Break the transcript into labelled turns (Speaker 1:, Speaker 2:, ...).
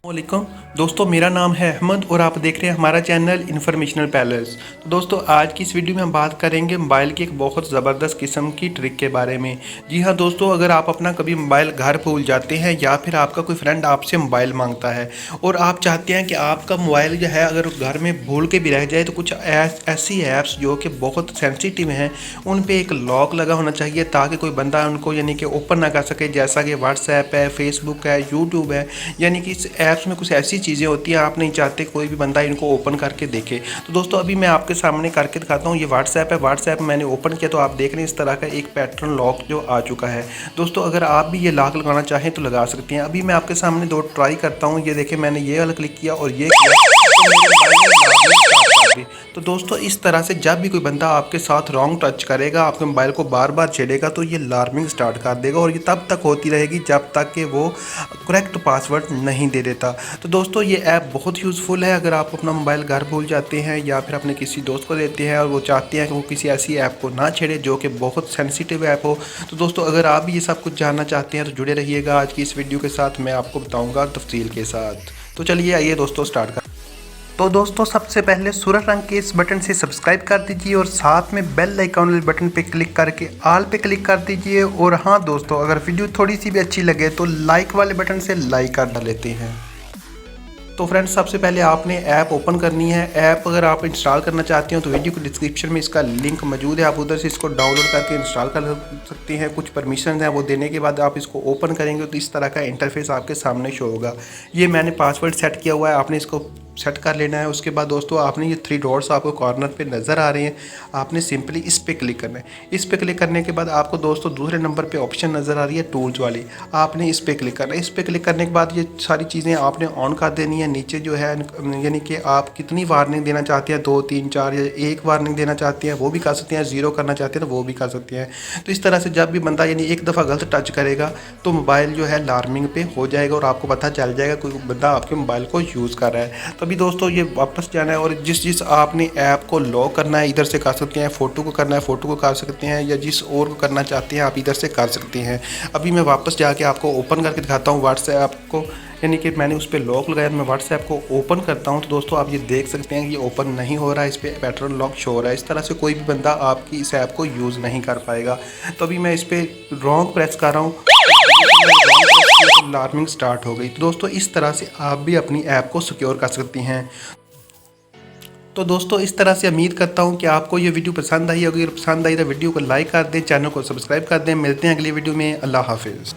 Speaker 1: वालेकुम दोस्तों, मेरा नाम है अहमद और आप देख रहे हैं हमारा चैनल इन्फॉर्मेशनल पैलेस। तो दोस्तों, आज की इस वीडियो में हम बात करेंगे मोबाइल की एक बहुत ज़बरदस्त किस्म की ट्रिक के बारे में। जी हाँ दोस्तों, अगर आप अपना कभी मोबाइल घर भूल जाते हैं या फिर आपका कोई फ्रेंड आपसे मोबाइल मांगता है और आप चाहते हैं कि आपका मोबाइल जो है अगर घर में भूल के भी रह जाए तो कुछ ऐसी ऐप्स जो कि बहुत सेंसिटिव हैं उन पर एक लॉक लगा होना चाहिए ताकि कोई बंदा उनको यानी कि ओपन ना कर सके, जैसा कि व्हाट्सएप है, फेसबुक है, यूट्यूब है। यानी कि इस ऐप्स में कुछ ऐसी चीज़ें होती हैं आप नहीं चाहते कोई भी बंदा इनको ओपन करके देखे। तो दोस्तों, अभी मैं आपके सामने करके दिखाता हूँ। ये व्हाट्सएप है, व्हाट्सएप मैंने ओपन किया तो आप देख रहे हैं इस तरह का एक पैटर्न लॉक जो आ चुका है। दोस्तों, अगर आप भी ये लॉक लगाना चाहें तो लगा सकते हैं। अभी मैं आपके सामने दो ट्राई करता हूँ। ये देखिए, मैंने ये वाला क्लिक किया और ये किया तो मेरे मोबाइल में लॉक स्टार्ट कर दी। तो दोस्तों, इस तरह से जब भी कोई बंदा आपके साथ रॉन्ग टच करेगा, आपके मोबाइल को बार बार छेड़ेगा तो ये अलार्मिंग स्टार्ट कर देगा और ये तब तक होती रहेगी जब तक कि वो करेक्ट पासवर्ड नहीं दे देता। तो दोस्तों, ये ऐप बहुत यूज़फुल है अगर आप अपना मोबाइल घर भूल जाते हैं या फिर अपने किसी दोस्त को देते हैं और वो चाहते हैं कि वो किसी ऐसी ऐप को ना छेड़े जो कि बहुत सेंसिटिव ऐप हो। तो दोस्तों, अगर आप भी ये सब कुछ जानना चाहते हैं तो जुड़े रहिएगा आज की इस वीडियो के साथ, मैं आपको बताऊँगा तफसील के साथ। तो चलिए आइए दोस्तों स्टार्ट कर। तो दोस्तों, सबसे पहले सूरज रंग के इस बटन से सब्सक्राइब कर दीजिए और साथ में बेल आइकॉन वाले बटन पे क्लिक करके ऑल पे क्लिक कर दीजिए। और हाँ दोस्तों, अगर वीडियो थोड़ी सी भी अच्छी लगे तो लाइक वाले बटन से लाइक कर लेते हैं। तो फ्रेंड्स, सबसे पहले आपने ऐप ओपन करनी है। ऐप अगर आप इंस्टॉल करना चाहते हो तो वीडियो के डिस्क्रिप्शन में इसका लिंक मौजूद है, आप उधर से इसको डाउनलोड करके इंस्टॉल कर सकते हैं। कुछ परमिशन है वो देने के बाद आप इसको ओपन करेंगे तो इस तरह का इंटरफेस आपके सामने शो होगा। ये मैंने पासवर्ड सेट किया हुआ है, आपने इसको सेट कर लेना है। उसके बाद दोस्तों, आपने ये 3 डॉट्स आपको कॉर्नर पे नज़र आ रहे हैं, आपने सिंपली इस पे क्लिक करना है। इस पे क्लिक करने के बाद आपको दोस्तों दूसरे नंबर पे ऑप्शन नज़र आ रही है टूल्स वाली, आपने इस पे क्लिक करना है। इस पे क्लिक करने के बाद ये सारी चीज़ें आपने ऑन कर देनी है। नीचे जो है यानी कि आप कितनी वार्निंग देना चाहते हैं, 2, 3, 4 या 1 वार्निंग देना चाहते हैं वो भी कर सकते हैं, 0 करना चाहते हैं तो वो भी कर सकते हैं। तो इस तरह से जब भी बंदा यानी एक दफ़ा गलत टच करेगा तो मोबाइल जो है अलार्मिंग पे हो जाएगा और आपको पता चल जाएगा कोई बंदा आपके मोबाइल को यूज़ कर रहा है। तो अभी दोस्तों, ये वापस जाना है और जिस आपने ऐप को लॉक करना है इधर से कर सकते हैं, फ़ोटो को करना है फ़ोटो को कर सकते हैं, या जिस और को करना चाहते हैं आप इधर से कर सकते हैं। अभी मैं वापस जाके आपको ओपन करके दिखाता हूँ व्हाट्सएप को, यानी कि मैंने उस पर लॉक लगाया। मैं व्हाट्सएप को ओपन करता हूँ तो दोस्तों आप ये देख सकते हैं कि ये ओपन नहीं हो रहा है, इस पर पैटर्न लॉक शो हो रहा है। इस तरह से कोई भी बंदा आपकी इस ऐप को यूज़ नहीं कर पाएगा। तो अभी मैं इस पर रॉन्ग प्रेस कर रहा हूँ, अलार्मिंग स्टार्ट हो गई। तो दोस्तों, इस तरह से आप भी अपनी ऐप को सिक्योर कर सकती हैं। तो दोस्तों, इस तरह से उम्मीद करता हूँ कि आपको ये वीडियो पसंद आई। अगर पसंद आई तो वीडियो को लाइक कर दें, चैनल को सब्सक्राइब कर दें। मिलते हैं अगली वीडियो में। अल्लाह हाफिज़।